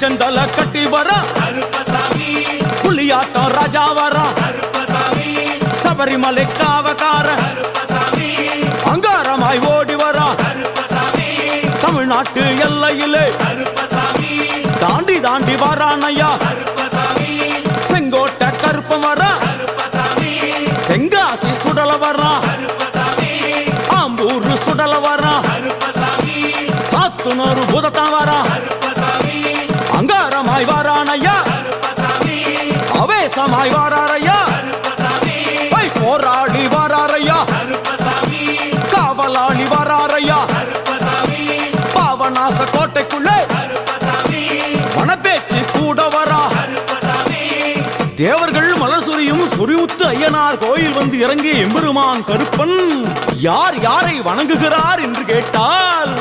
புலிச்சந்தல கட்டி வர புலியாட்டம் ராஜா வர சபரிமலை காவக்கார அங்காரமாய் ஓடி வர தமிழ்நாட்டு எல்லையிலே தாண்டி தாண்டி வரானையா செங்கோட்டை கருப்பம் வர தெங்காசி சுடல வர ஆம்பூர் சுடல வர சாத்துனூர் புதட்டம் வர அங்காரமாய் வரானையா அவேசமாய் வராரையா போராடி வராரையா காவலாளி வராரையா பாவநாச கோட்டைக்குள்ளே மனப்பேச்சு கூட வரா தேவர்கள் மலர் சொரியும் சொரிமுத்து ஐயனார் கோயில் வந்து இறங்கிய எம்பெருமான் கருப்பன் யார் யாரை வணங்குகிறார் என்று கேட்டால்